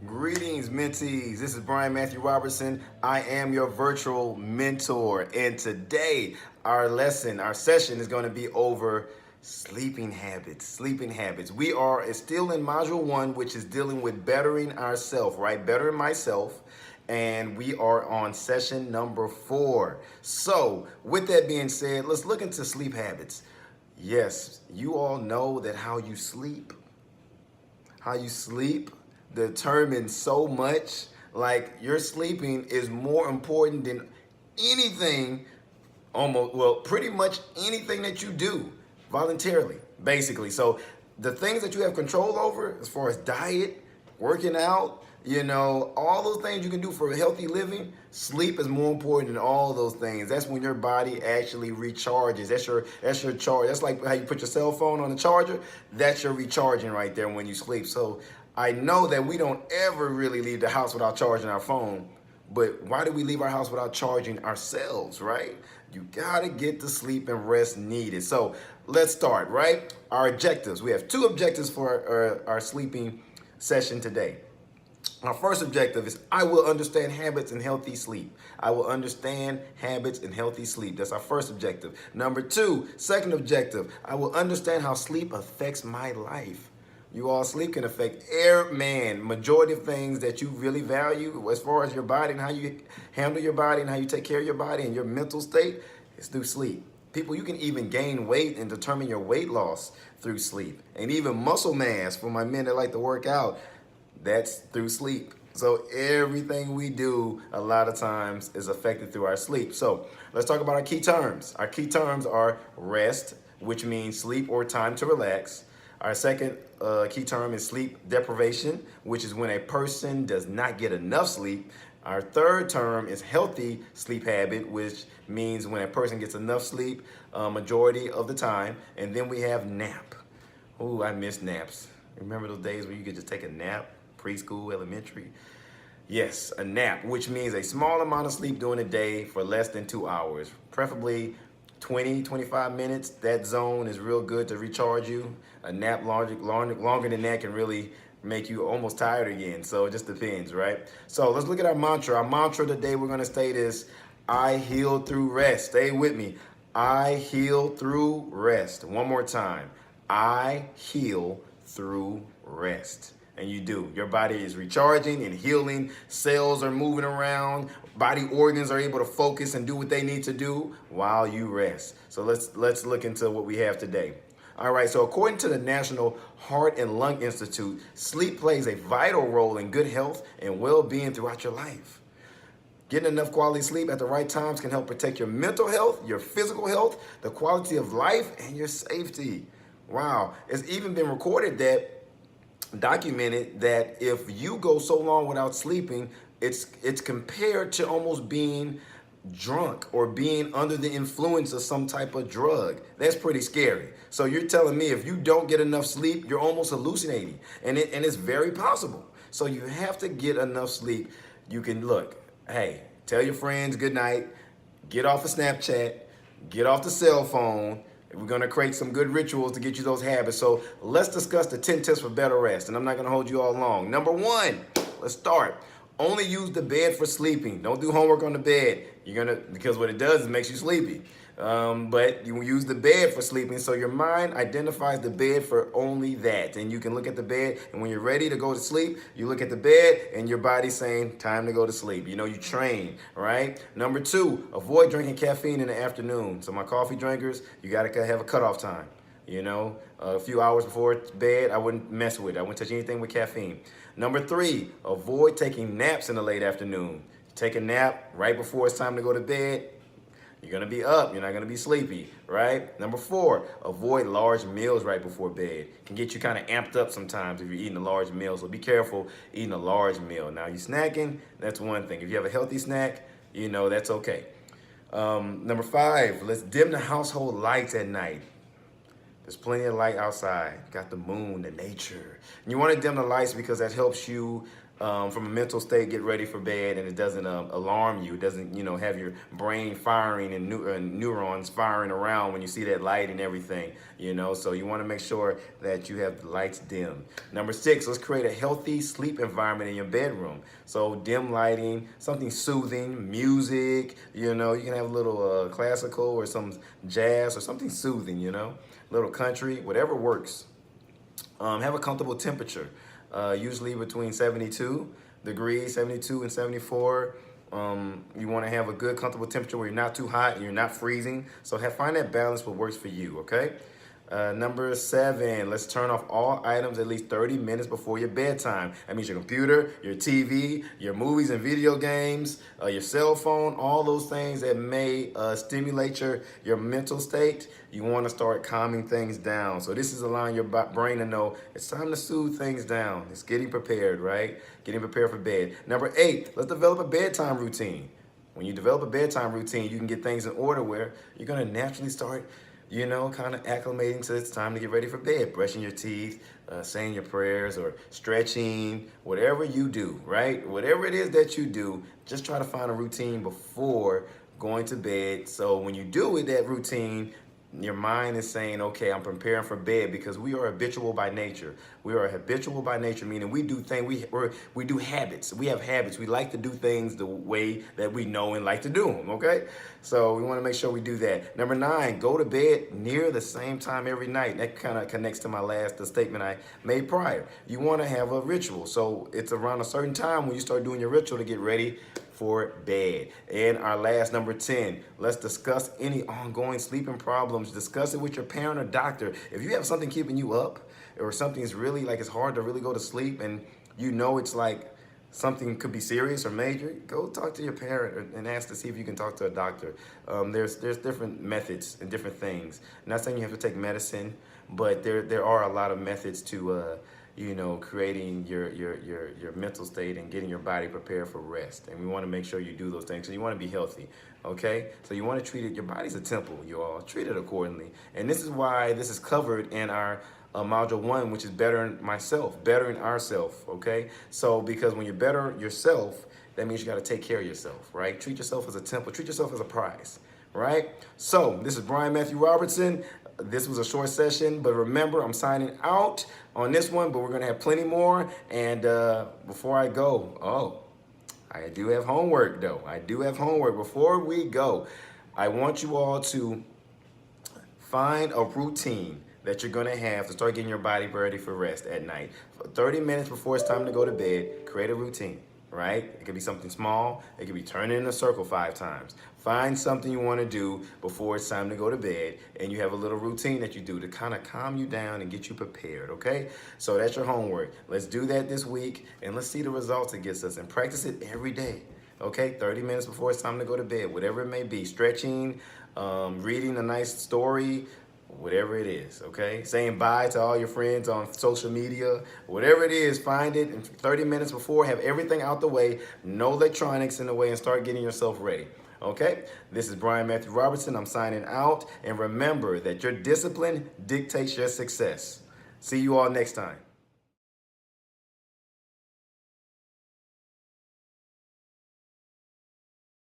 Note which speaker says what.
Speaker 1: Greetings, mentees. This is Brian Matthew Robertson. I am your virtual mentor. And today, our session is going to be over sleeping habits. Sleeping habits. We are still in module 1, which is dealing with bettering ourselves, right? Bettering myself. And we are on session number 4. So, with that being said, let's look into sleep habits. Yes, you all know that how you sleep determines so much. Like, your sleeping is more important than anything, pretty much anything that you do voluntarily, basically. So the things that you have control over, as far as diet, working out, all those things you can do for healthy living, sleep is more important than all those things. That's when your body actually recharges. That's your charge. That's like how you put your cell phone on the charger. That's your recharging right there when you sleep. So I know that we don't ever really leave the house without charging our phone, but why do we leave our house without charging ourselves, right? You gotta get the sleep and rest needed. So let's start, right? Our objectives. We have 2 objectives for our sleeping session today. Our first objective is I will understand habits and healthy sleep. I will understand habits and healthy sleep. That's our first objective. Number 2, second objective, I will understand how sleep affects my life. You all, sleep can affect majority of things that you really value as far as your body and how you handle your body and how you take care of your body and your mental state is through sleep. People, you can even gain weight and determine your weight loss through sleep. And even muscle mass for my men that like to work out, that's through sleep. So everything we do a lot of times is affected through our sleep. So let's talk about our key terms. Our key terms are rest, which means sleep or time to relax. Our second key term is sleep deprivation, which is when a person does not get enough sleep. Our third term is healthy sleep habit, which means when a person gets enough sleep majority of the time. And then we have nap. Oh, I miss naps. Remember those days where you could just take a nap? Preschool, elementary. Yes, a nap, which means a small amount of sleep during the day for less than 2 hours, preferably 20, 25 minutes. That zone is real good to recharge you. A nap longer than that can really make you almost tired again. So it just depends, right? So let's look at our mantra. Our mantra today we're going to state is, I heal through rest. Stay with me. I heal through rest. One more time. I heal through rest. And you do. Your body is recharging and healing. Cells are moving around. Body organs are able to focus and do what they need to do while you rest. So let's look into what we have today. All right, so according to the National Heart and Lung Institute, sleep plays a vital role in good health and well-being throughout your life. Getting enough quality sleep at the right times can help protect your mental health, your physical health, the quality of life, and your safety. Wow, it's even been documented that if you go so long without sleeping, it's compared to almost being drunk or being under the influence of some type of drug. That's pretty scary. So you're telling me if you don't get enough sleep, you're almost hallucinating, and it's very possible. So you have to get enough sleep. You can tell your friends good night, get off of Snapchat, get off the cell phone. We're going to create some good rituals to get you those habits. So let's discuss the 10 tips for better rest. And I'm not going to hold you all long. Number 1, let's start. Only use the bed for sleeping. Don't do homework on the bed. Because what it does is it makes you sleepy. But you use the bed for sleeping, so your mind identifies the bed for only that. And you can look at the bed, and when you're ready to go to sleep, you look at the bed, and your body's saying, time to go to sleep. You train, right? Number 2, avoid drinking caffeine in the afternoon. So my coffee drinkers, you got to have a cutoff time. A few hours before bed, I wouldn't mess with it. I wouldn't touch anything with caffeine. Number 3, avoid taking naps in the late afternoon. Take a nap right before it's time to go to bed, you're going to be up. You're not going to be sleepy, right? Number 4, avoid large meals right before bed. Can get you kind of amped up sometimes if you're eating a large meal. So be careful eating a large meal. Now, you're snacking, that's one thing. If you have a healthy snack, that's okay. Number 5, let's dim the household lights at night. There's plenty of light outside. You got the moon, the nature. And you want to dim the lights because that helps you from a mental state get ready for bed, and it doesn't alarm you. It doesn't, have your brain firing and neurons firing around when you see that light and everything, So you want to make sure that you have the lights dim. Number 6, let's create a healthy sleep environment in your bedroom. So dim lighting, something soothing, music, you can have a little classical or some jazz or something soothing, little country, whatever works. Have a comfortable temperature, usually between 72 degrees, 72 and 74. You want to have a good, comfortable temperature where you're not too hot and you're not freezing. So find that balance what works for you, okay? Number 7, let's turn off all items at least 30 minutes before your bedtime. That means your computer, your TV, your movies and video games, your cell phone, all those things that may stimulate your mental state. You want to start calming things down. So this is allowing your brain to know it's time to soothe things down. It's getting prepared, right? Getting prepared for bed. Number 8, let's develop a bedtime routine. When you develop a bedtime routine, you can get things in order where you're going to naturally start kind of acclimating to it's time to get ready for bed, brushing your teeth, saying your prayers or stretching, whatever you do, right? Whatever it is that you do, just try to find a routine before going to bed. So when you do with that routine, your mind is saying, okay, I'm preparing for bed, because we are habitual by nature. We are habitual by nature, meaning we do things, we do habits. We have habits. We like to do things the way that we know and like to do them, okay? So we want to make sure we do that. Number 9, go to bed near the same time every night. That kind of connects to the statement I made prior. You want to have a ritual. So it's around a certain time when you start doing your ritual to get ready for bed. And our last, number 10, let's discuss any ongoing sleeping problems. Discuss it with your parent or doctor. If you have something keeping you up, or something's really it's hard to really go to sleep, and it's like something could be serious or major, go talk to your parent and ask to see if you can talk to a doctor. There's different methods and different things. I'm not saying you have to take medicine, but there are a lot of methods to creating your mental state and getting your body prepared for rest. And we want to make sure you do those things. So you want to be healthy, okay? So you want to treat it, your body's a temple, you all. Treat it accordingly. And this is why this is covered in our module 1, which is bettering ourself, okay? So because when you better yourself, that means you got to take care of yourself, right? Treat yourself as a temple. Treat yourself as a prize, right? So this is Brian Matthew Robertson. This was a short session, but remember, I'm signing out on this one, but we're going to have plenty more. And before I go, I do have homework, though. I do have homework. Before we go, I want you all to find a routine that you're going to have to start getting your body ready for rest at night. 30 minutes before it's time to go to bed, create a routine, right? It could be something small. It could be turning in a circle 5 times. Find something you want to do before it's time to go to bed, and you have a little routine that you do to kind of calm you down and get you prepared, okay? So that's your homework. Let's do that this week, and let's see the results it gets us, and practice it every day, okay? 30 minutes before it's time to go to bed, whatever it may be. Stretching, reading a nice story, whatever it is, okay? Saying bye to all your friends on social media, whatever it is, find it in 30 minutes before, have everything out the way, no electronics in the way, and start getting yourself ready, okay? This is Brian Matthew Robertson. I'm signing out, and remember that your discipline dictates your success. See you all next time.